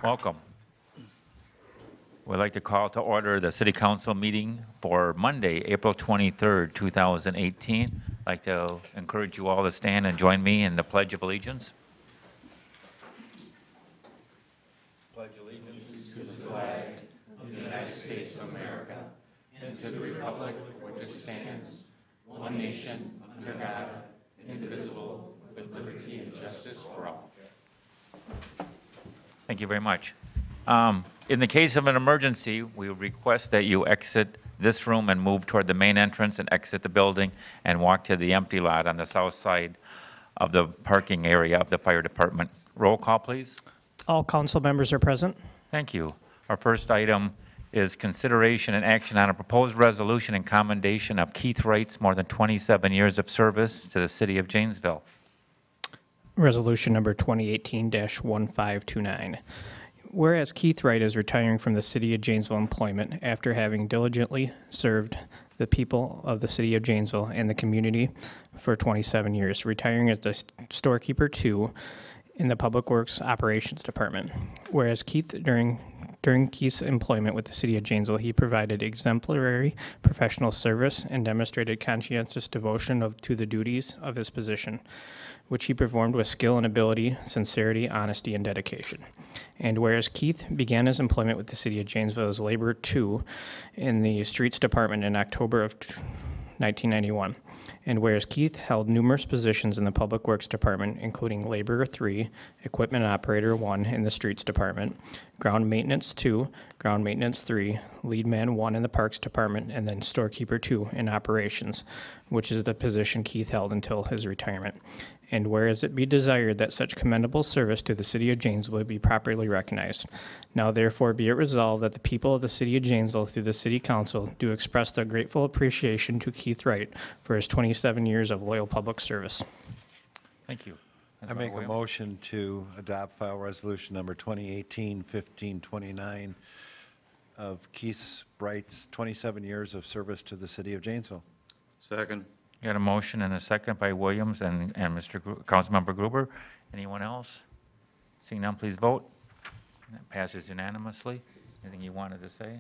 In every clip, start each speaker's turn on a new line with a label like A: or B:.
A: Welcome. We'd like to call to order the City Council meeting for Monday, April 23rd, 2018. I'd like to encourage you all to stand and join me in the Pledge of Allegiance. Pledge allegiance to the flag of the United States of America and to the republic for which it stands, one nation, under God, indivisible, with liberty and justice for all. Thank you very much. In the case of an emergency, we request that you exit this room and move toward the main entrance and exit the building and walk to the empty lot on the south side of the parking area of the fire department. Roll call, please.
B: All council members are present.
A: Thank you. Our first item is consideration and action on a proposed resolution in commendation of Keith Wright's more than 27 years of service to the city of Janesville.
B: Resolution number 2018-1529. Whereas Keith Wright is retiring from the City of Janesville employment after having diligently served the people of the City of Janesville and the community for 27 years, retiring as the storekeeper 2 in the Public Works Operations Department. Whereas during Keith's employment with the City of Janesville, he provided exemplary professional service and demonstrated conscientious devotion to the duties of his position, which he performed with skill and ability, sincerity, honesty, and dedication. And whereas Keith began his employment with the City of Janesville as Laborer 2 in the Streets Department in October of 1991, and whereas Keith held numerous positions in the Public Works Department, including Laborer 3, Equipment Operator 1 in the Streets Department, Ground Maintenance 2, Ground Maintenance 3, Lead Man 1 in the Parks Department, and then Storekeeper 2 in Operations, which is the position Keith held until his retirement. And whereas it be desired that such commendable service to the City of Janesville be properly recognized, now therefore be it resolved that the people of the City of Janesville through the City Council do express their grateful appreciation to Keith Wright for his 27 years of loyal public service.
A: Thank you.
C: I make a motion to adopt file resolution number 2018-1529 of Keith Wright's 27 years of service to the City of Janesville.
D: Second.
A: Got a motion and a second by Williams and Councilmember Gruber. Anyone else? Seeing none, please vote. That passes unanimously. Anything you wanted to say?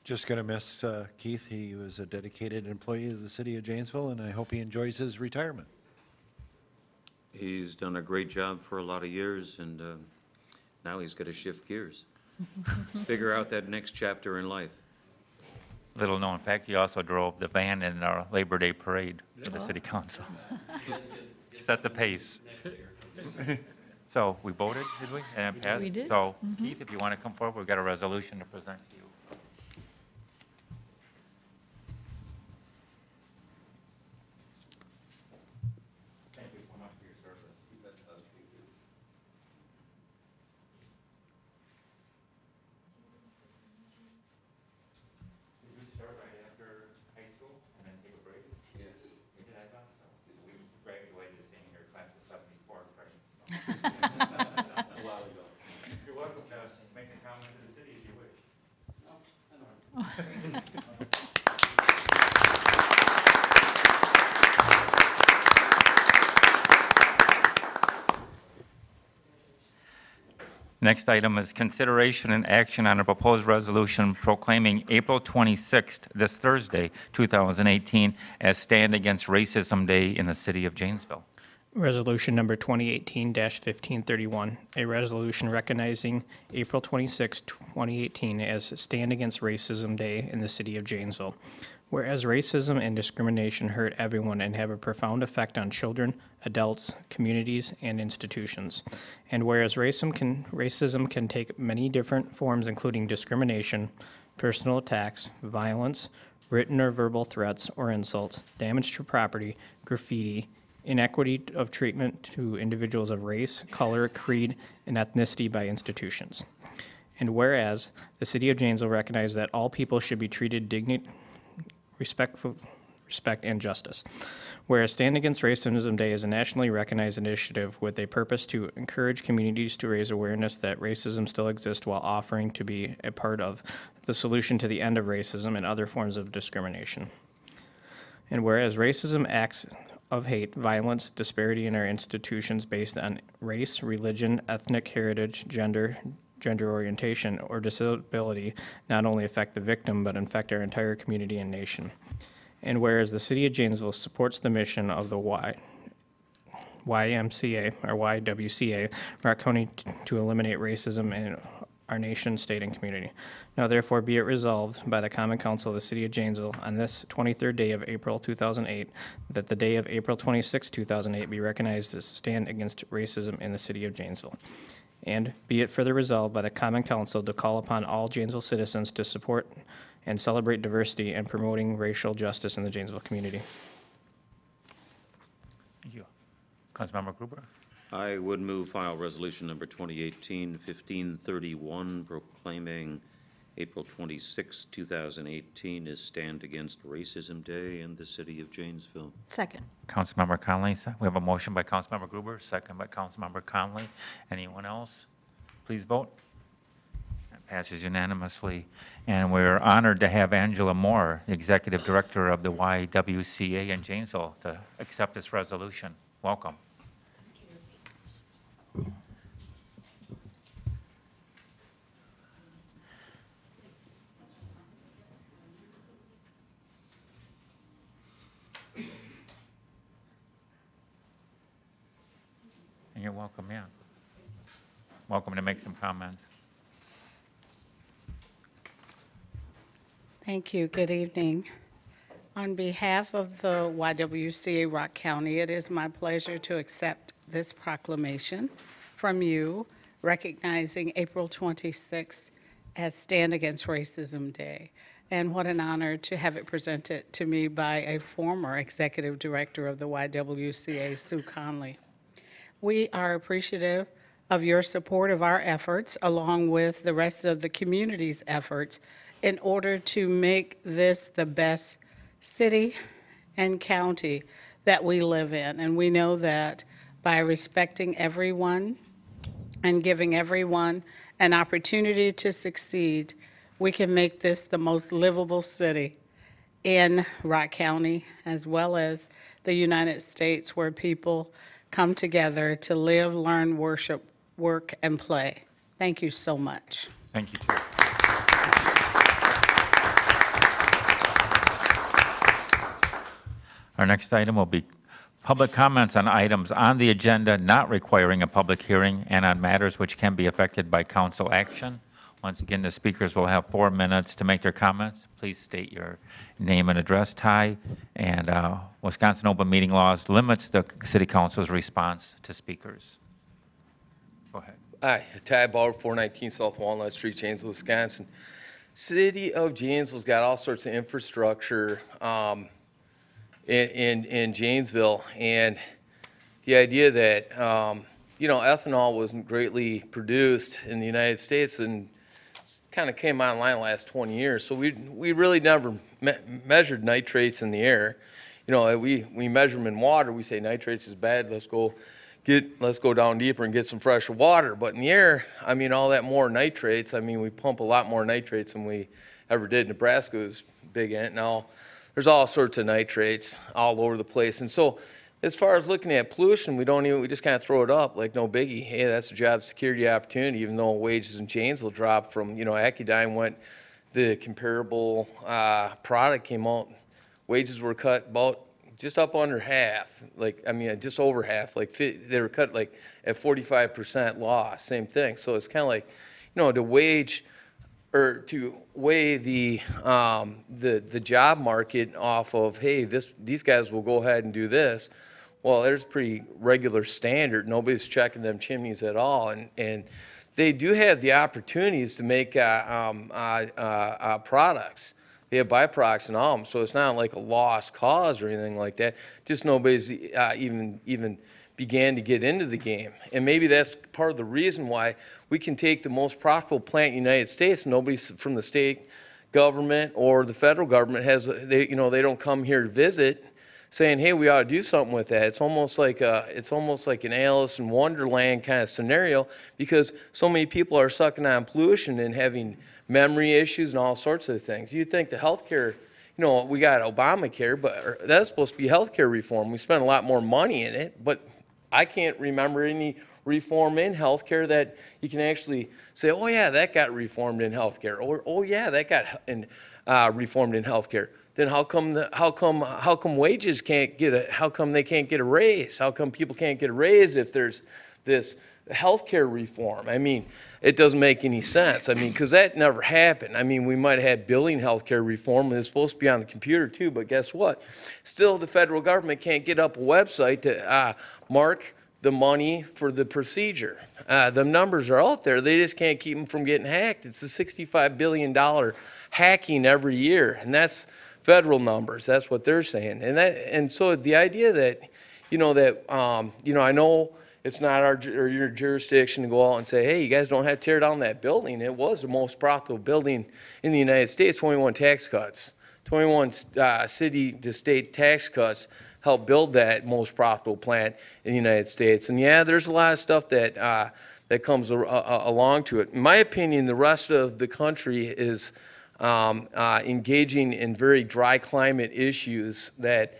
C: Just going to miss Keith. He was a dedicated employee of the City of Janesville, and I hope he enjoys his retirement.
D: He's done a great job for a lot of years, and now he's got to shift gears. Figure out that next chapter in life.
A: Little known fact, he also drove the van in our Labor Day parade for the City Council. Set the pace. So we voted, did we? And it passed?
E: We did.
A: So Keith, if you want to come forward, we've got a resolution to present to you. Thank you so much for your service. Did you start right after high school and then take a break?
D: Yes.
A: You did, I thought so. We graduated the same year, class of 74, correct? A while ago. You're welcome to make a comment to the city if you wish.
D: No, I know.
A: Next item is consideration and action on a proposed resolution proclaiming April 26th, this Thursday, 2018, as Stand Against Racism Day in the city of Janesville.
B: Resolution number 2018-1531, a resolution recognizing April 26, 2018 as Stand Against Racism Day in the City of Janesville. Whereas racism and discrimination hurt everyone and have a profound effect on children, adults, communities, and institutions. And whereas racism can take many different forms, including discrimination, personal attacks, violence, written or verbal threats or insults, damage to property, graffiti, inequity of treatment to individuals of race, color, creed, and ethnicity by institutions. And whereas the City of Janesville recognizes that all people should be treated respect and justice. Whereas Stand Against Racism Day is a nationally recognized initiative with a purpose to encourage communities to raise awareness that racism still exists while offering to be a part of the solution to the end of racism and other forms of discrimination. And whereas racism acts of hate, violence, disparity in our institutions based on race, religion, ethnic heritage, gender, gender orientation, or disability not only affect the victim, but infect our entire community and nation. And whereas the City of Janesville supports the mission of the YMCA, or YWCA, Rock County, to eliminate racism in our nation, state, and community. Now therefore be it resolved by the Common Council of the City of Janesville on this 23rd day of April 2008, that the day of April 26, 2008 be recognized as Stand Against Racism in the City of Janesville. And be it further resolved by the Common Council to call upon all Janesville citizens to support and celebrate diversity and promoting racial justice in the Janesville community.
A: Thank you. Councilmember Gruber?
D: I would move file resolution number 2018-1531 proclaiming April 26, 2018 as Stand Against Racism Day in the City of Janesville.
E: Second.
A: Councilmember Conley, we have a motion by Councilmember Gruber, second by Councilmember Conley. Anyone else? Please vote. That passes unanimously. And we're honored to have Angela Moore, the Executive Director of the YWCA in Janesville, to accept this resolution. Welcome. And you're welcome, yeah. Welcome to make some comments.
F: Thank you. Good evening. On behalf of the YWCA Rock County, it is my pleasure to accept this proclamation from you recognizing April 26th as Stand Against Racism Day. And what an honor to have it presented to me by a former executive director of the YWCA, Sue Conley. We are appreciative of your support of our efforts, along with the rest of the community's efforts, in order to make this the best city and county that we live in. And we know that by respecting everyone and giving everyone an opportunity to succeed, we can make this the most livable city in Rock County, as well as the United States, where people come together to live, learn, worship, work, and play. Thank you so much.
A: Thank you, Chair. Our next item will be public comments on items on the agenda not requiring a public hearing and on matters which can be affected by council action. Once again, the speakers will have 4 minutes to make their comments. Please state your name and address, Ty. And Wisconsin open meeting laws limits the city council's response to speakers. Go ahead.
G: Hi, Ty Bauer, 419 South Walnut Street, Janesville, Wisconsin. City of Janesville's got all sorts of infrastructure in Janesville, and the idea that ethanol wasn't greatly produced in the United States and kind of came online the last 20 years. So we really never measured nitrates in the air. We measure them in water. We say nitrates is bad. Let's go down deeper and get some fresher water. But in the air, all that more nitrates. We pump a lot more nitrates than we ever did. Nebraska was big in it. Now there's all sorts of nitrates all over the place. And so as far as looking at pollution, we just kind of throw it up like no biggie. Hey, that's a job security opportunity, even though wages in Janesville dropped from, Accudyne went, the comparable product came out, wages were cut about just up under half, just over half, they were cut at 45% loss, same thing. So it's kind of like, to weigh the job market off of, hey, these guys will go ahead and do this. Well, there's a pretty regular standard. Nobody's checking them chimneys at all, and they do have the opportunities to make products. They have byproducts and all of them, so it's not like a lost cause or anything like that. Just nobody's even began to get into the game, and maybe that's part of the reason why we can take the most profitable plant in the United States. Nobody from the state government or the federal government they don't come here to visit, saying, hey, we ought to do something with that. It's almost like an Alice in Wonderland kind of scenario, because so many people are sucking on pollution and having memory issues and all sorts of things. You'd think the healthcare, we got Obamacare, but that's supposed to be healthcare reform. We spend a lot more money in it, but I can't remember any reform in healthcare that you can actually say, oh yeah, that got reformed in healthcare, or oh yeah, that got reformed in healthcare. Then how come wages can't get how come they can't get a raise? How come people can't get a raise if there's this healthcare reform? I mean, it doesn't make any sense. I mean, because that never happened. I mean, we might have had billing healthcare reform, and it's supposed to be on the computer too, but guess what? Still, the federal government can't get up a website to mark the money for the procedure. The numbers are out there. They just can't keep them from getting hacked. It's a $65 billion hacking every year, and that's federal numbers. That's what they're saying. And so the idea that, I know it's not your jurisdiction to go out and say, hey, you guys don't have to tear down that building. It was the most profitable building in the United States, 21 tax cuts. 21 city to state tax cuts helped build that most profitable plant in the United States. And yeah, there's a lot of stuff that comes along to it. In my opinion, the rest of the country is engaging in very dry climate issues that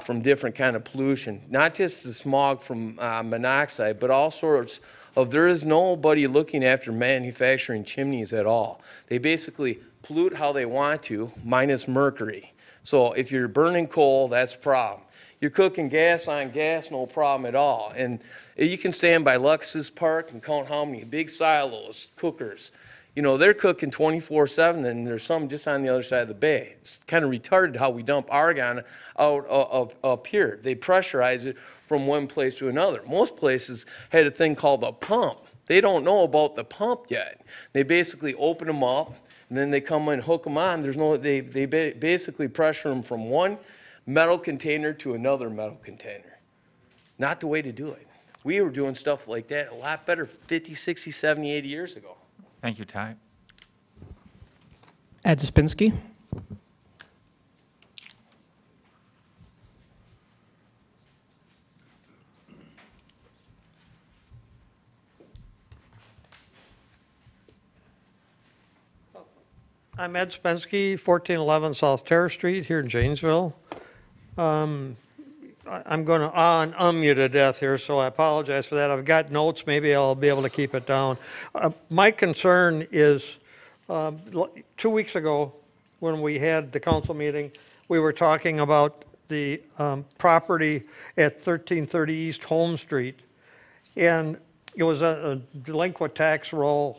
G: from different kind of pollution, not just the smog from monoxide, but all sorts of, there is nobody looking after manufacturing chimneys at all. They basically pollute how they want to, minus mercury. So if you're burning coal, that's a problem. You're cooking gas on gas, no problem at all. And you can stand by Luxus Park and count how many big silos, cookers, they're cooking 24/7, and there's some just on the other side of the bay. It's kind of retarded how we dump argon out up here. They pressurize it from one place to another. Most places had a thing called a pump. They don't know about the pump yet. They basically open them up, and then they come and hook them on. They basically pressure them from one metal container to another metal container. Not the way to do it. We were doing stuff like that a lot better 50, 60, 70, 80 years ago.
A: Thank you, Ty.
B: Ed Spinski.
E: I'm Ed Spensky, 1411 South Terrace Street here in Janesville. I'm going to you to death here, so I apologize for that. I've got notes. Maybe I'll be able to keep it down. My concern is 2 weeks ago when we had the council meeting, we were talking about the property at 1330 East Home Street. And it was a delinquent tax roll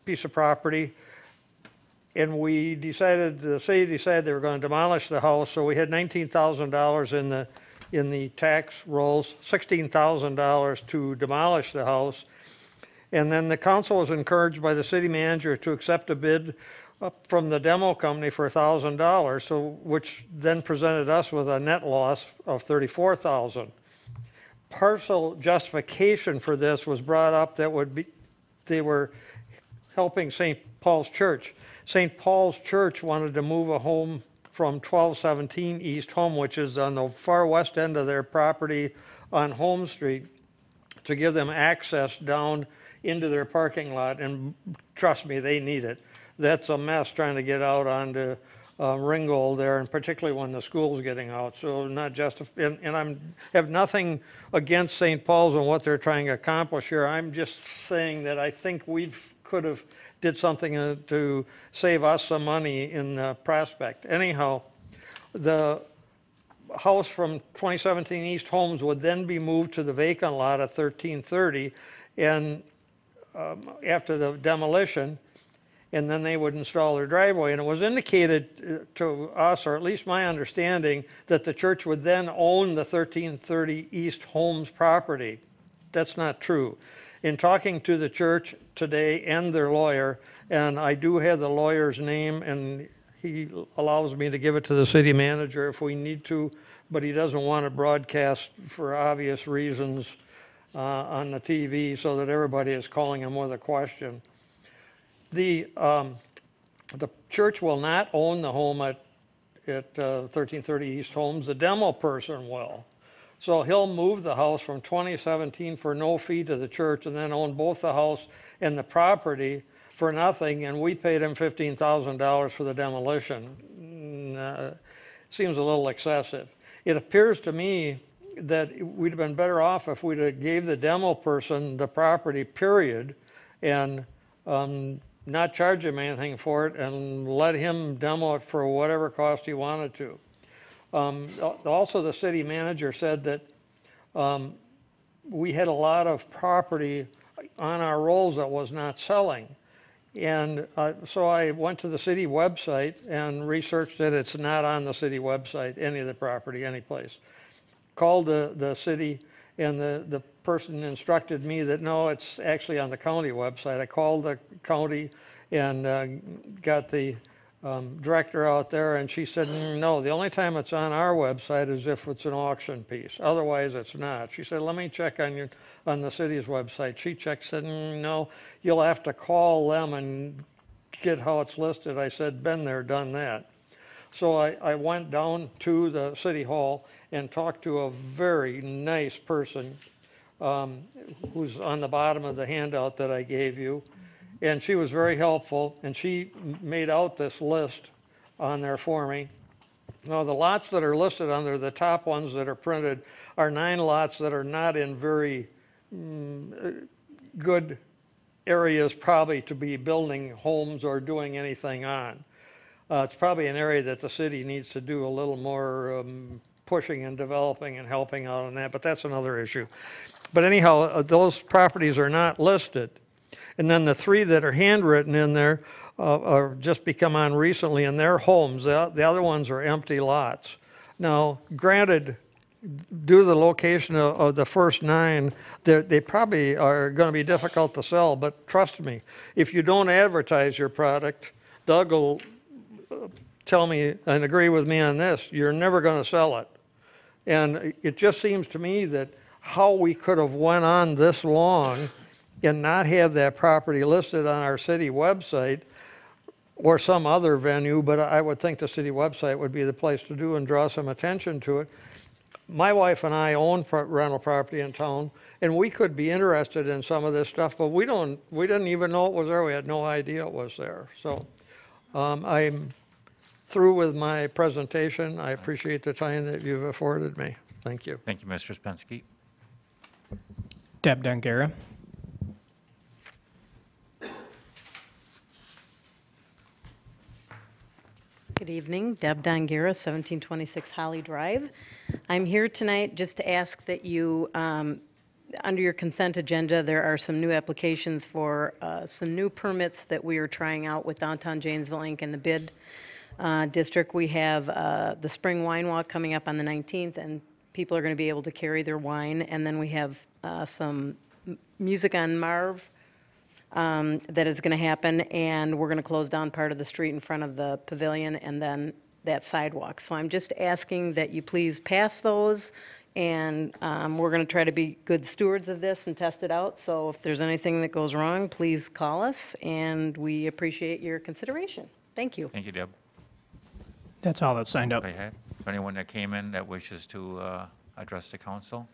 E: piece of property. And the city decided they were going to demolish the house, so we had $19,000 in the tax rolls, $16,000 to demolish the house. And then the council was encouraged by the city manager to accept a bid from the demo company for $1,000, so which then presented us with a net loss of $34,000. Partial justification for this was brought up that they were helping St. Paul's Church. St. Paul's Church wanted to move a home from 1217 East Home, which is on the far west end of their property on Home Street, to give them access down into their parking lot. And trust me, they need it. That's a mess trying to get out onto Ringgold there, and particularly when the school's getting out. So not just, and I have nothing against St. Paul's and what they're trying to accomplish here. I'm just saying that I think we could have did something to save us some money in the prospect. Anyhow, the house from 2017 East Homes would then be moved to the vacant lot at 1330, and after the demolition, and then they would install their driveway. And it was indicated to us, or at least my understanding, that the church would then own the 1330 East Homes property. That's not true. In talking to the church today and their lawyer, and I do have the lawyer's name, and he allows me to give it to the city manager if we need to, but he doesn't want to broadcast for obvious reasons on the TV so that everybody is calling him with a question. The church will not own the home at 1330 East Homes. The demo person will. So he'll move the house from 2017 for no fee to the church, and then own both the house and the property for nothing, and we paid him $15,000 for the demolition. Seems a little excessive. It appears to me that we'd have been better off if we'd have gave the demo person the property, period, and not charge him anything for it and let him demo it for whatever cost he wanted to. Also, the city manager said that we had a lot of property on our rolls that was not selling. And so I went to the city website and researched it. It's not on the city website, any of the property, any place. Called the city, and the person instructed me that no, it's actually on the county website. I called the county and got the director out there, and she said, no, the only time it's on our website is if it's an auction piece. Otherwise, it's not. She said, let me check on the city's website. She checked, said, no, you'll have to call them and get how it's listed. I said, been there, done that. So I went down to the city hall and talked to a very nice person who's on the bottom of the handout that I gave you. And she was very helpful, and she made out this list on there for me. Now, the lots that are listed on there, the top ones that are printed, are 9 lots that are not in very good areas probably to be building homes or doing anything on. It's probably an area that the city needs to do a little more pushing and developing and helping out on that, but that's another issue. But anyhow, those properties are not listed. And then the 3 that are handwritten in there are just become on recently, and they're homes. The other ones are empty lots. Now, granted, due to the location of the first 9, they probably are going to be difficult to sell, but trust me, if you don't advertise your product, Doug will tell me and agree with me on this, you're never going to sell it. And it just seems to me that how we could have went on this long and not have that property listed on our city website or some other venue, but I would think the city website would be the place to do and draw some attention to it. My wife and I own rental property in town, and we could be interested in some of this stuff, but we didn't even know it was there. We had no idea it was there. So I'm through with my presentation. I appreciate the time that you've afforded me. Thank you.
A: Thank you, Mr. Spensky.
B: Deb Dungera.
H: Good evening, Deb Dongera, 1726 Holly Drive. I'm here tonight just to ask that you, under your consent agenda, there are some new applications for some new permits that we are trying out with Downtown Janesville Inc. in the bid district. We have the Spring Wine Walk coming up on the 19th, and people are going to be able to carry their wine. And then we have some Music on Marv that is going to happen, and we're going to close down part of the street in front of the pavilion and then that sidewalk. So I'm just asking that you please pass those, and we're going to try to be good stewards of this and test it out. So if there's anything that goes wrong, please call us, and we appreciate your consideration. Thank you.
A: Thank you, Deb.
B: That's all that signed up.
A: Go ahead. Anyone that came in that wishes to address the council?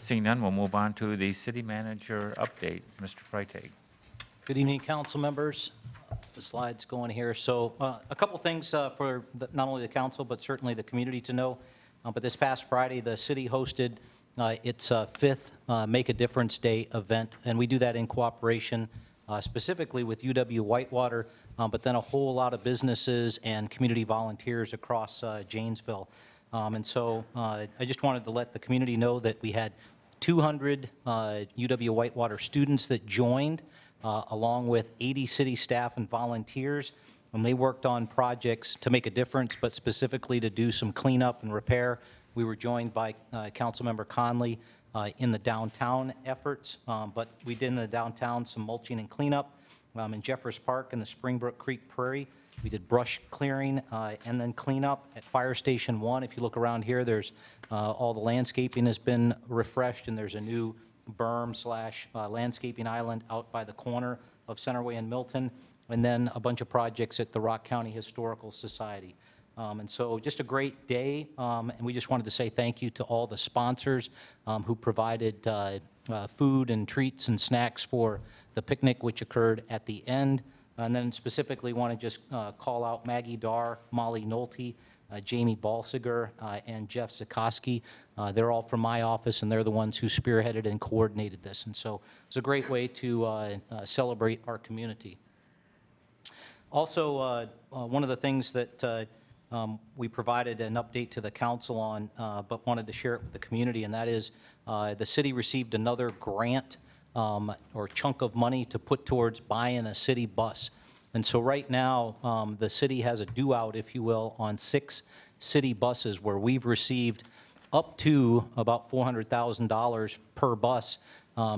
A: Seeing none, we'll move on to the city manager update. Mr. Freitag.
I: Good evening, council members. The slide's going here. So a couple things for not only the council, but certainly the community to know. But this past Friday, the city hosted its 5th Make a Difference Day event, and we do that in cooperation specifically with UW Whitewater, but then a whole lot of businesses and community volunteers across Janesville. And so I just wanted to let the community know that we had 200 UW Whitewater students that joined, along with 80 city staff and volunteers, and they worked on projects to make a difference, but specifically to do some cleanup and repair. We were joined by Councilmember Conley in the downtown efforts, but we did in the downtown some mulching and cleanup. In Jeffers Park and the Springbrook Creek Prairie, we did brush clearing and then cleanup at Fire Station 1. If you look around here, there's all the landscaping has been refreshed, and there's a new berm / landscaping island out by the corner of Centerway and Milton, and then a bunch of projects at the Rock County Historical Society. And so just a great day, and we just wanted to say thank you to all the sponsors who provided food and treats and snacks for the picnic, which occurred at the end. And then specifically want to just call out Maggie Darr, Molly Nolte, Jamie Balsiger, and Jeff Zikoski. They're all from my office, and they're the ones who spearheaded and coordinated this. And so it's a great way to celebrate our community. Also, one of the things that we provided an update to the council on, but wanted to share it with the community, and that is the city received another grant or chunk of money to put towards buying a city bus. And so right now, the city has a due-out, if you will, on 6 city buses where we've received up to about $400,000 per bus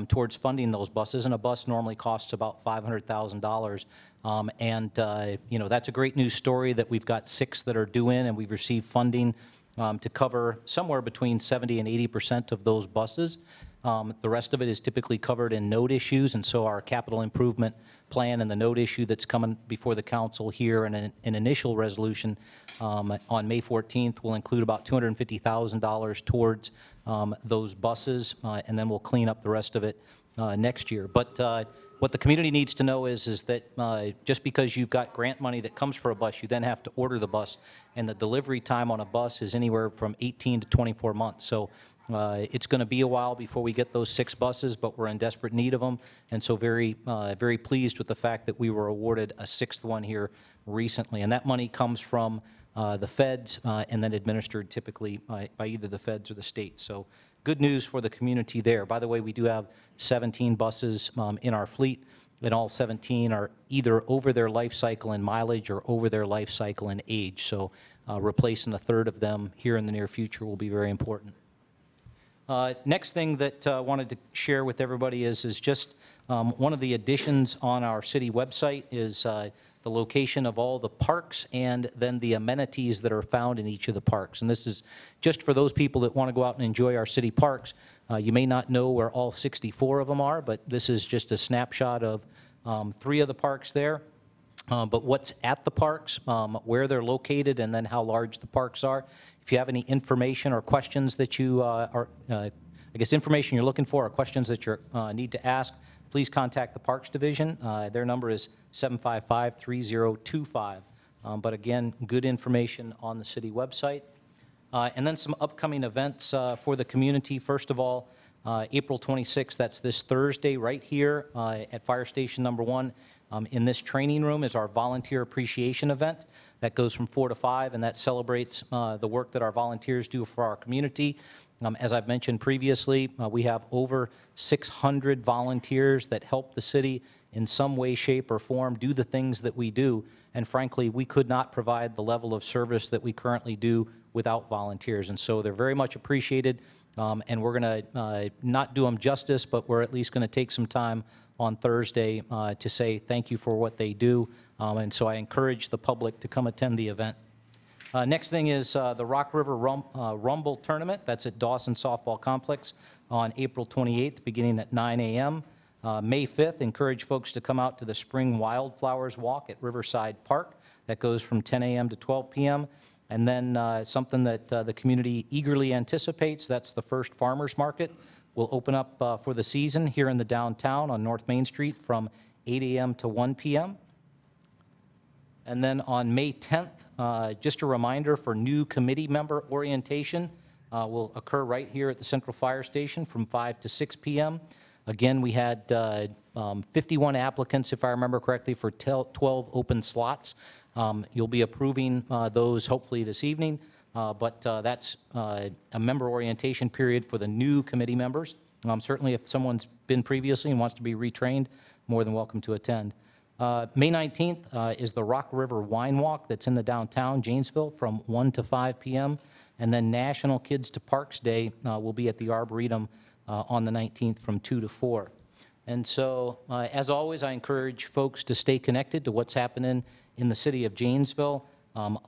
I: towards funding those buses, and a bus normally costs about $500,000. You know, that's a great news story that we've got 6 that are due in, and we've received funding to cover somewhere between 70% and 80% of those buses. The rest of it is typically covered in note issues, and so our capital improvement plan and the note issue that's coming before the council here and an initial resolution on May 14th will include about $250,000 towards those buses, and then we'll clean up the rest of it next year. But what the community needs to know is that just because you've got grant money that comes for a bus, you then have to order the bus, and the delivery time on a bus is anywhere from 18 to 24 months. So it's going to be a while before we get those 6 buses, but we're in desperate need of them, and so very pleased with the fact that we were awarded a 6th one here recently. And that money comes from the feds and then administered typically by either the feds or the state. So good news for the community there. By the way, we do have 17 buses in our fleet, and all 17 are either over their life cycle in mileage or over their life cycle in age. So replacing a third of them here in the near future will be very important. Next thing that I wanted to share with everybody is just one of the additions on our city website is the location of all the parks and then the amenities that are found in each of the parks. And this is just for those people that want to go out and enjoy our city parks. You may not know where all 64 of them are, but this is just a snapshot of 3 of the parks there. But what's at the parks, where they're located, and then how large the parks are. If you have any information or questions that you information you're looking for or questions that you need to ask, please contact the Parks Division. Their number is 755-3025. But again, good information on the city website. And then some upcoming events for the community. First of all, April 26th, that's this Thursday, right here at Fire Station Number 1. In this training room is our volunteer appreciation event that goes from 4 to 5, and that celebrates the work that our volunteers do for our community. As I've mentioned previously, we have over 600 volunteers that help the city in some way, shape, or form do the things that we do, and frankly, we could not provide the level of service that we currently do without volunteers, and so they're very much appreciated, and we're going to not do them justice, but we're at least going to take some time on Thursday to say thank you for what they do, and so I encourage the public to come attend the event. Next thing is the Rock River Rumble Tournament. That's at Dawson Softball Complex on April 28th, beginning at 9 a.m. May 5th, encourage folks to come out to the Spring Wildflowers Walk at Riverside Park. That goes from 10 a.m. to 12 p.m. And then something that the community eagerly anticipates, that's the first farmers market. Will open up for the season here in the downtown on North Main Street from 8 a.m. to 1 p.m. And then on May 10th, just a reminder for new committee member orientation will occur right here at the Central Fire Station from 5 to 6 p.m. Again, we had 51 applicants, if I remember correctly, for 12 open slots. You'll be approving those hopefully this evening. But that's a member orientation period for the new committee members. Certainly, if someone's been previously and wants to be retrained, more than welcome to attend. May 19th is the Rock River Wine Walk that's in the downtown Janesville from 1 to 5 p.m. And then National Kids to Parks Day will be at the Arboretum on the 19th from 2 to 4. And so, as always, I encourage folks to stay connected to what's happening in the city of Janesville.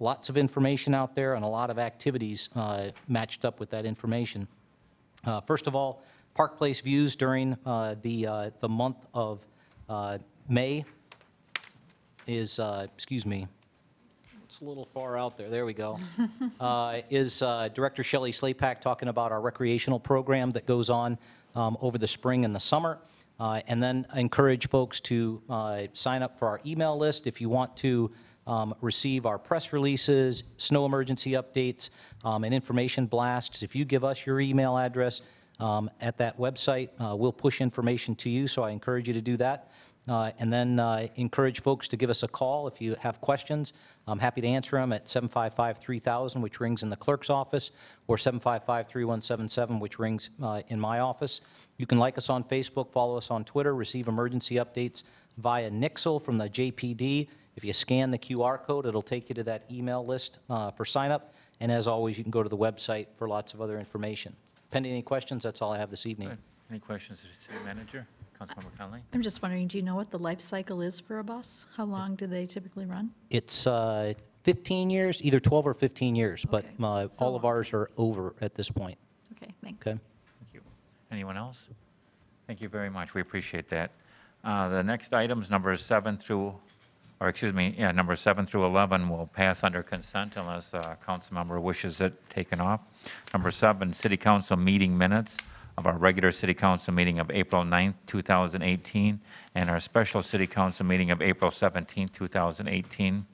I: Lots of information out there and a lot of activities matched up with that information. First of all, Park Place views during the month of May is, excuse me, it's a little far out there, there we go, is Director Shelley Slapak talking about our recreational program that goes on over the spring and the summer. And then I encourage folks to sign up for our email list if you want to receive our press releases, snow emergency updates, and information blasts. If you give us your email address at that website, we'll push information to you, so I encourage you to do that. And then encourage folks to give us a call if you have questions. I'm happy to answer them at 755-3000, which rings in the clerk's office, or 755-3177, which rings in my office. You can like us on Facebook, follow us on Twitter, receive emergency updates via Nixle from the JPD. If you scan the QR code, it'll take you to that email list for sign up. And as always, you can go to the website for lots of other information. Pending any questions, that's all I have this evening.
A: Good. Any questions to the city manager? Councilmember Conley?
J: I'm just wondering, do you know what the life cycle is for a bus? How long do they typically run?
I: It's 15 years, either 12 or 15 years, but
J: Okay. So
I: all of ours are over at this point.
J: Okay, thanks.
I: Okay.
A: Thank you. Anyone else? Thank you very much. We appreciate that. The next items, numbers 7 through 11 will pass under consent unless a council member wishes it taken off. Number 7, city council meeting minutes of our regular city council meeting of April 9th, 2018, and our special city council meeting of April 17th, 2018.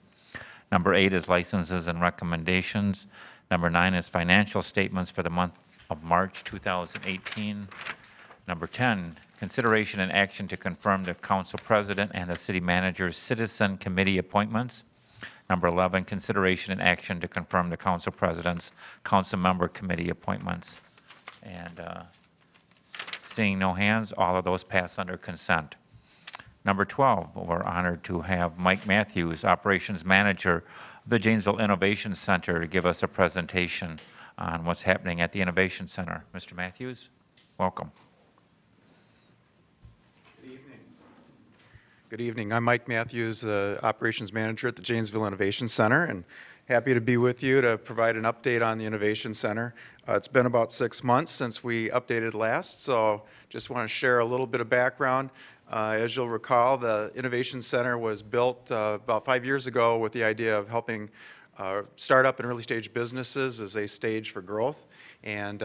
A: Number 8 is licenses and recommendations. Number 9 is financial statements for the month of March 2018. Number 10, consideration and action to confirm the council president and the city manager's citizen committee appointments. Number 11, consideration and action to confirm the council president's council member committee appointments. And seeing no hands, all of those pass under consent. Number 12, we're honored to have Mike Matthews, Operations Manager of the Janesville Innovation Center, to give us a presentation on what's happening at the Innovation Center. Mr. Matthews, welcome.
K: Good evening. I'm Mike Matthews, the Operations Manager at the Janesville Innovation Center, and happy to be with you to provide an update on the Innovation Center. It's been about 6 months since we updated last, so just want to share a little bit of background. As you'll recall, the Innovation Center was built about 5 years ago with the idea of helping startup and early stage businesses as they stage for growth. And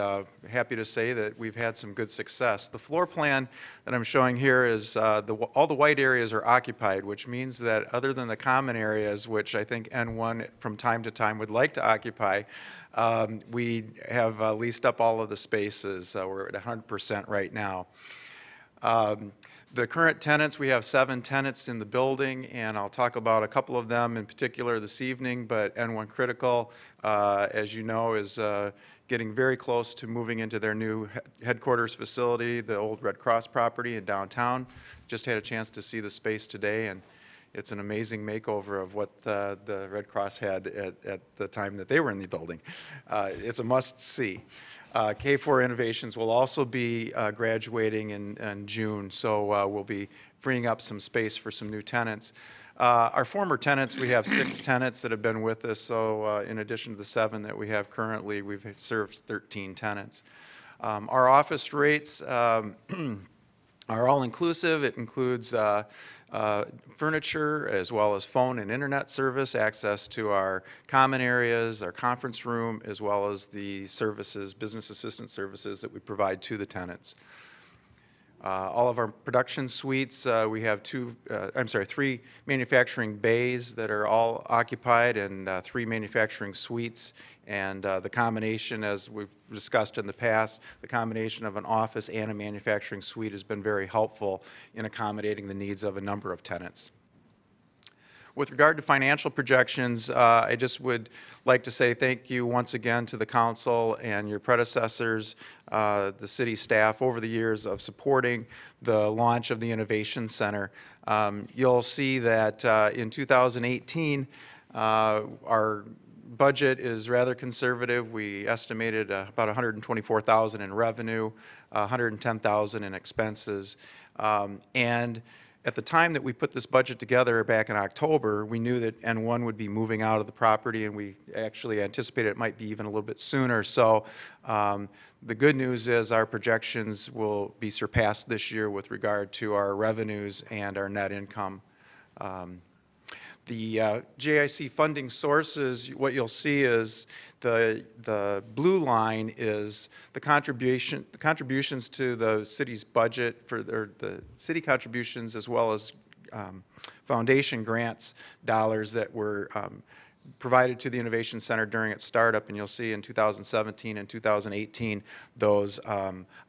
K: happy to say that we've had some good success. The floor plan that I'm showing here is all the white areas are occupied, which means that other than the common areas, which I think N1 from time to time would like to occupy, we have leased up all of the spaces. We're at 100% right now. The current tenants, we have 7 tenants in the building, and I'll talk about a couple of them in particular this evening, but N1 Critical, as you know, is getting very close to moving into their new headquarters facility, the old Red Cross property in downtown. Just had a chance to see the space today, and it's an amazing makeover of what the Red Cross had at the time that they were in the building. It's a must-see. K4 Innovations will also be graduating in June, so we'll be freeing up some space for some new tenants. Our former tenants, we have 6 tenants that have been with us, so in addition to the 7 that we have currently, we've served 13 tenants. Our office rates are all-inclusive. It includes furniture as well as phone and internet service, access to our common areas, our conference room, as well as the services, business assistance services that we provide to the tenants. All of our production suites, we have 3 manufacturing bays that are all occupied, and 3 manufacturing suites. And the combination, as we've discussed in the past, the combination of an office and a manufacturing suite has been very helpful in accommodating the needs of a number of tenants. With regard to financial projections, I just would like to say thank you once again to the council and your predecessors, the city staff over the years of supporting the launch of the Innovation Center. You'll see that in 2018, our budget is rather conservative. We estimated about $124,000 in revenue, $110,000 in expenses, and at the time that we put this budget together back in October, we knew that N1 would be moving out of the property, and we actually anticipated it might be even a little bit sooner. So the good news is our projections will be surpassed this year with regard to our revenues and our net income. The JIC funding sources, what you'll see is the blue line is the contributions to the city's budget for the city contributions, as well as foundation grants dollars that were provided to the Innovation Center during its startup, and you'll see in 2017 and 2018, those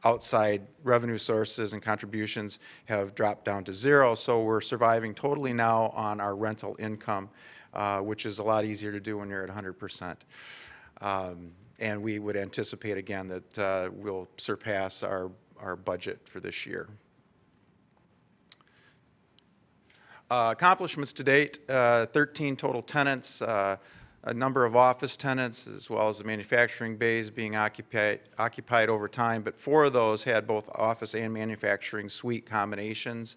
K: outside revenue sources and contributions have dropped down to zero, so we're surviving totally now on our rental income, which is a lot easier to do when you're at 100%. And we would anticipate, again, that we'll surpass our budget for this year. Accomplishments to date, 13 total tenants, a number of office tenants, as well as the manufacturing bays being occupied over time, but 4 of those had both office and manufacturing suite combinations.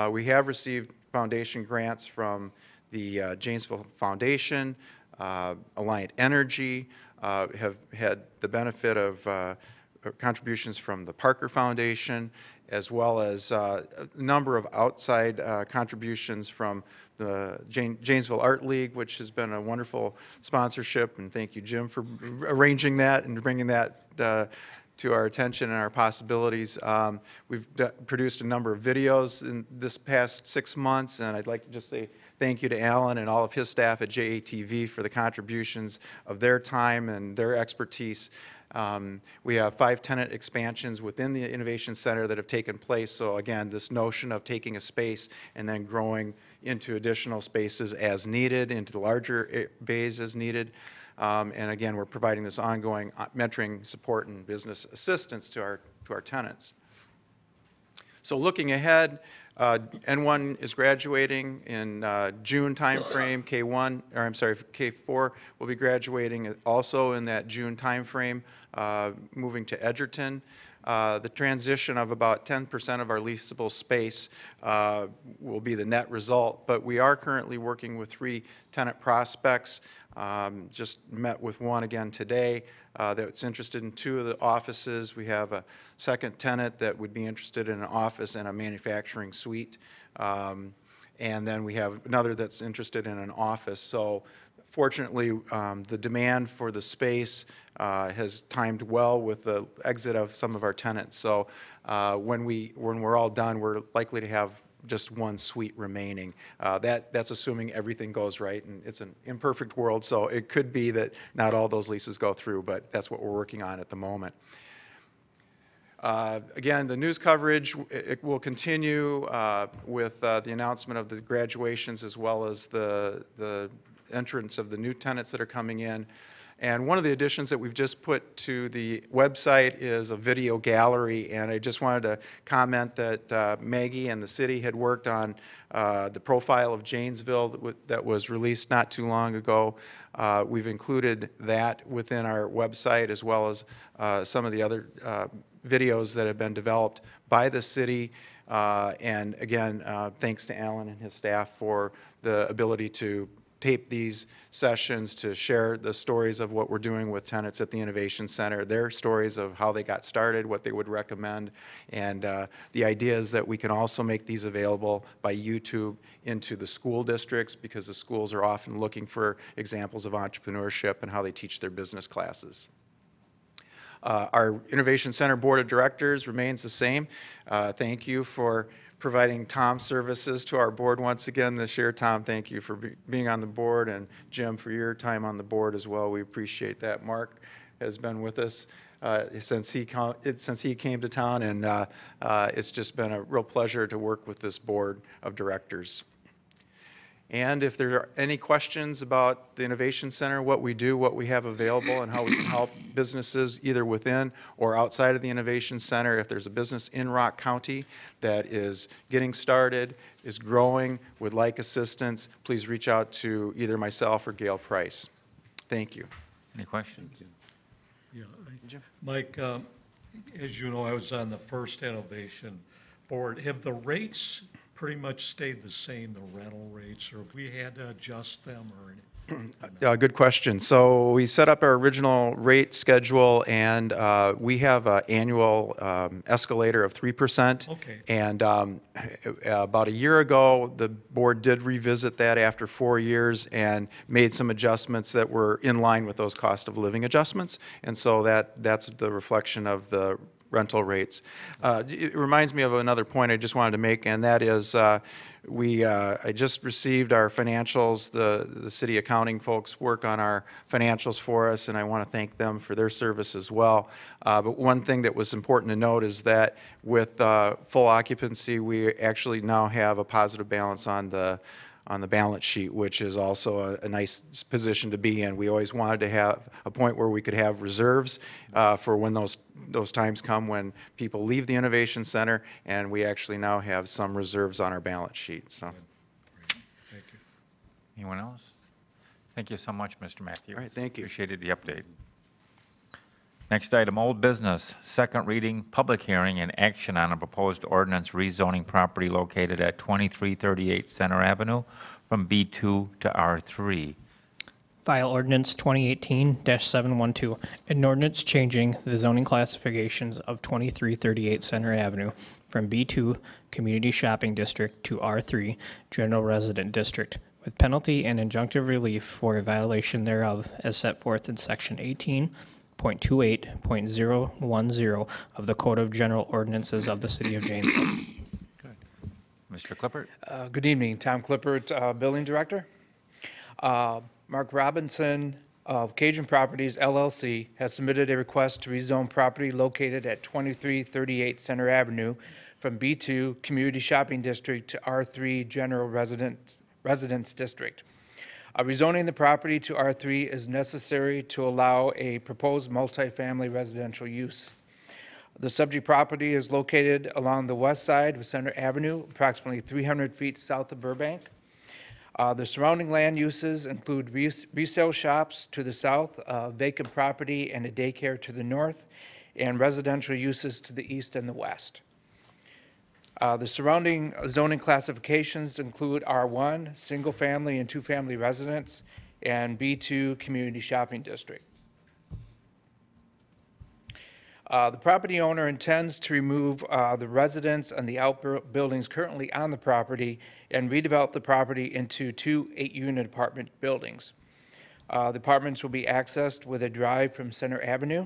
K: We have received foundation grants from the Janesville Foundation, Alliant Energy, have had the benefit of contributions from the Parker Foundation, as well as a number of outside contributions from the Janesville Art League, which has been a wonderful sponsorship, and thank you, Jim, for arranging that and bringing that to our attention and our possibilities. We've produced a number of videos in this past 6 months, and I'd like to just say thank you to Alan and all of his staff at JATV for the contributions of their time and their expertise. We have 5 tenant expansions within the Innovation Center that have taken place. So again, this notion of taking a space and then growing into additional spaces as needed, into the larger bays as needed. And again, we're providing this ongoing mentoring support and business assistance to our tenants. So looking ahead, N1 is graduating in June timeframe. K4 will be graduating also in that June timeframe, moving to Edgerton. The transition of about 10% of our leasable space will be the net result, but we are currently working with 3 tenant prospects. Just met with one again today that's interested in 2 of the offices. We have a second tenant that would be interested in an office and a manufacturing suite. And then we have another that's interested in an office. So fortunately, the demand for the space has timed well with the exit of some of our tenants. So when we're all done, we're likely to have just 1 suite remaining. That's assuming everything goes right, and it's an imperfect world, so it could be that not all those leases go through, but that's what we're working on at the moment. Again, the news coverage, it will continue with the announcement of the graduations as well as the entrance of the new tenants that are coming in. And one of the additions that we've just put to the website is a video gallery, and I just wanted to comment that Maggie and the city had worked on the profile of Janesville that was released not too long ago. We've included that within our website, as well as some of the other videos that have been developed by the city. And again, thanks to Alan and his staff for the ability to tape these sessions, to share the stories of what we're doing with tenants at the Innovation Center, their stories of how they got started, what they would recommend, and the idea is that we can also make these available by YouTube into the school districts, because the schools are often looking for examples of entrepreneurship and how they teach their business classes. Our Innovation Center Board of Directors remains the same. Thank you for providing Tom services to our board once again this year. Tom, thank you for being on the board, and Jim, for your time on the board as well. We appreciate that. Mark has been with us since he came to town, and it's just been a real pleasure to work with this board of directors. And if there are any questions about the Innovation Center, what we do, what we have available, and how we can help businesses either within or outside of the Innovation Center, if there's a business in Rock County that is getting started, is growing, would like assistance, please reach out to either myself or Gail Price. Thank you.
A: Any questions?
L: Yeah, Mike, as you know, I was on the first Innovation Board. Have the rates pretty much stayed the same, the rental rates, or have we had to adjust them or anything?
K: Good question. So we set up our original rate schedule, and we have an annual escalator of 3%.
L: Okay.
K: And about a year ago, the board did revisit that after 4 years and made some adjustments that were in line with those cost of living adjustments. And so that's the reflection of the rental rates. It reminds me of another point I just wanted to make, and that is I just received our financials. The city accounting folks work on our financials for us, and I want to thank them for their service as well. But one thing that was important to note is that with full occupancy, we actually now have a positive balance on the balance sheet, which is also a nice position to be in. We always wanted to have a point where we could have reserves for when those times come when people leave the Innovation Center, and we actually now have some reserves on our balance sheet. So,
L: Thank you.
A: Anyone else? Thank you so much, Mr. Matthews.
K: All right, thank you.
A: Appreciated the update. Next item, old business, second reading, public hearing, and action on a proposed ordinance rezoning property located at 2338 Center Avenue from B2 to R3.
B: File ordinance 2018-712, an ordinance changing the zoning classifications of 2338 Center Avenue from B2 Community Shopping District to R3 General Resident District, with penalty and injunctive relief for a violation thereof as set forth in Section 18.28.010 of the Code of General Ordinances of the City of Janesville.
A: Mr. Clippert?
M: Good evening, Tom Clippert, Building Director. Mark Robinson of Cajun Properties LLC has submitted a request to rezone property located at 2338 Center Avenue from B2 Community Shopping District to R3 General Residence District. Rezoning the property to R3 is necessary to allow a proposed multifamily residential use. The subject property is located along the west side of Center Avenue, approximately 300 feet south of Burbank. The surrounding land uses include resale shops to the south, vacant property and a daycare to the north, and residential uses to the east and the west. The surrounding zoning classifications include R1, single-family and two-family residence, and B2 community shopping district. The property owner intends to remove the residence and the outbuildings currently on the property and redevelop the property into two 8-unit apartment buildings. The apartments will be accessed with a drive from Center Avenue,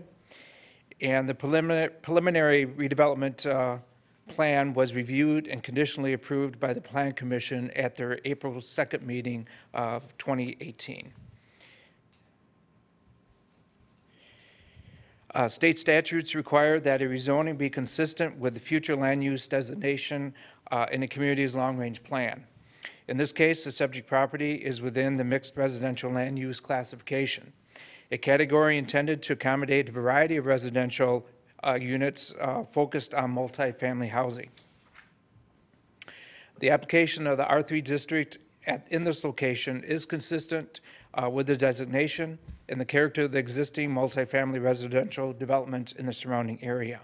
M: and the preliminary redevelopment plan was reviewed and conditionally approved by the Plan Commission at their April 2nd meeting of 2018. State statutes require that a rezoning be consistent with the future land use designation in a community's long-range plan. In this case, the subject property is within the mixed residential land use classification, a category intended to accommodate a variety of residential units focused on multifamily housing. The application of the R3 district in this location is consistent with the designation and the character of the existing multifamily residential development in the surrounding area.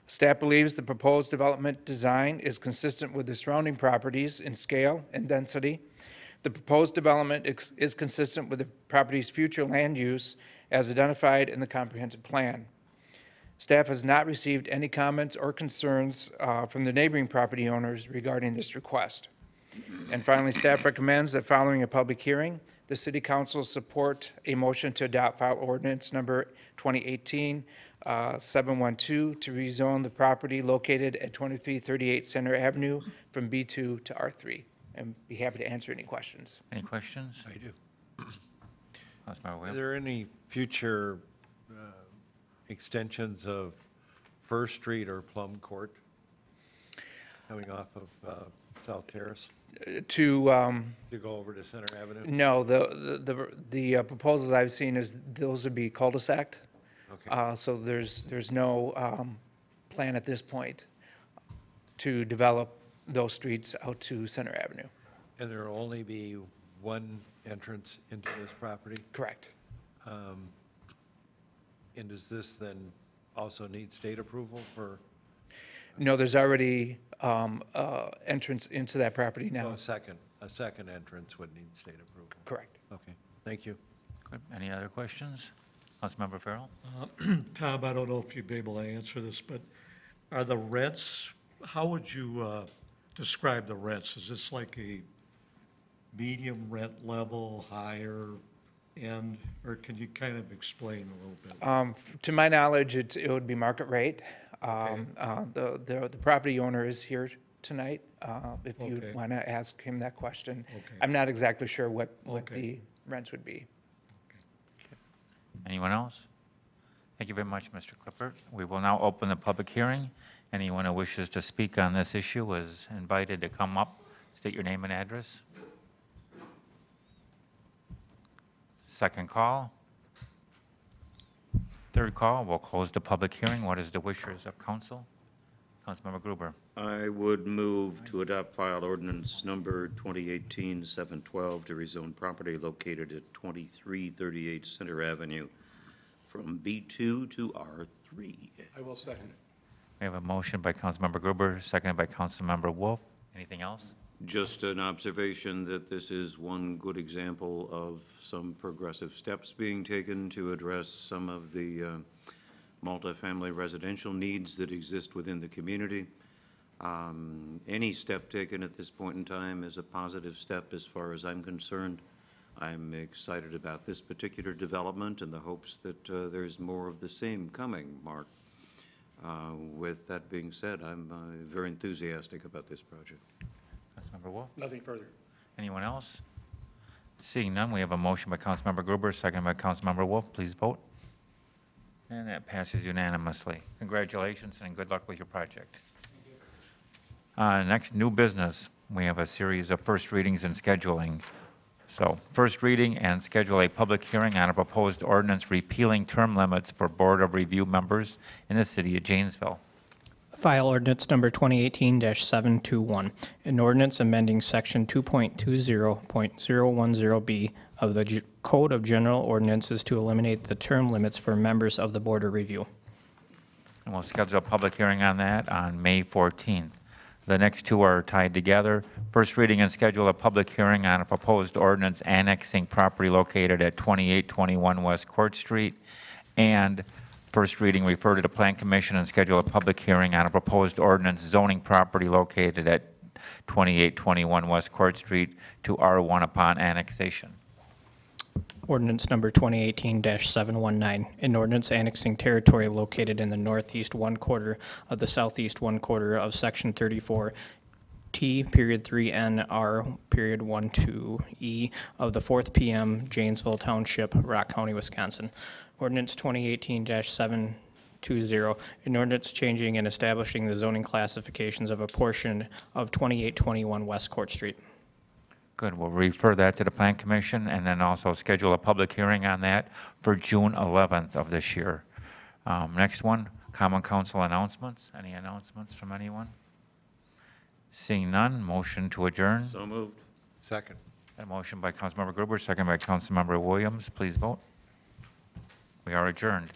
M: Staff believes the proposed development design is consistent with the surrounding properties in scale and density. The proposed development is consistent with the property's future land use as identified in the comprehensive plan. Staff has not received any comments or concerns from the neighboring property owners regarding this request. And finally, staff recommends that following a public hearing, the City Council support a motion to adopt file ordinance number 2018-712 to rezone the property located at 2338 Center Avenue from B2 to R3. And be happy to answer any questions.
A: Any questions?
C: I do.
A: Councilmember
C: Are
A: Whalen?
C: there any future extensions of First Street or Plum Court coming off of South Terrace
M: To
C: go over to Center Avenue?
M: no, the proposals I've seen is those would be cul-de-sac.
C: Okay.
M: So there's no plan at this point to develop those streets out to Center Avenue.
C: And there will only be one entrance into this property?
M: Correct.
C: And does this then also need state approval for?
M: No, there's already entrance into that property now.
C: A second entrance would need state approval?
M: Correct.
C: Okay, thank you.
A: Good. Any other questions? Councilmember Farrell?
L: Tom, I don't know if you'd be able to answer this, but are the rents, how would you describe the rents? Is this like a medium rent level, higher end, or can you kind of explain a little bit?
M: To my knowledge, it would be market rate. The property owner is here tonight, if you
L: Okay.
M: want to ask him that question.
L: Okay.
M: I'm not exactly sure what
L: Okay.
M: the rents would be.
A: Anyone else? Thank you very much, Mr. Clippert. We will now open the public hearing. Anyone who wishes to speak on this issue is invited to come up, state your name and address. Second call. Third call, we'll close the public hearing. What is the wishes of council? Councilmember Gruber.
D: I would move to adopt file ordinance number 2018-712 to rezone property located at 2338 Center Avenue from B2 to R3.
L: I will second.
A: We have a motion by Councilmember Gruber, seconded by Councilmember Wolf. Anything else?
D: Just an observation that this is one good example of some progressive steps being taken to address some of the multifamily residential needs that exist within the community. Any step taken at this point in time is a positive step as far as I'm concerned. I'm excited about this particular development in the hopes that there's more of the same coming, Mark. With that being said, I'm very enthusiastic about this project.
A: Councilmember Wolf?
L: Nothing further.
A: Anyone else? Seeing none, we have a motion by Councilmember Gruber, seconded by Councilmember Wolf. Please vote. And that passes unanimously. Congratulations and good luck with your project. Next, new business. We have a series of first readings and scheduling. So, first reading and schedule a public hearing on a proposed ordinance repealing term limits for Board of Review members in the city of Janesville.
B: File ordinance number 2018-721, an ordinance amending section 2.20.010B of the Code of General Ordinances to eliminate the term limits for members of the Board of Review.
A: And we'll schedule a public hearing on that on May 14th. The next two are tied together. First reading and schedule a public hearing on a proposed ordinance annexing property located at 2821 West Court Street. And first reading, refer to the Plan Commission and schedule a public hearing on a proposed ordinance zoning property located at 2821 West Court Street to R1 upon annexation.
B: Ordinance number 2018-719, an ordinance annexing territory located in the northeast one quarter of the southeast one quarter of section 34 T.3NR.12E of the 4th PM Janesville Township, Rock County, Wisconsin. Ordinance 2018-720, an ordinance changing and establishing the zoning classifications of a portion of 2821 West Court Street.
A: Good, we'll refer that to the Plan Commission and then also schedule a public hearing on that for June 11th of this year. Next one, Common Council announcements. Any announcements from anyone? Seeing none, motion to adjourn.
D: So moved.
C: Second.
A: A motion by Councilmember Gruber, second by Councilmember Williams. Please vote. We are adjourned.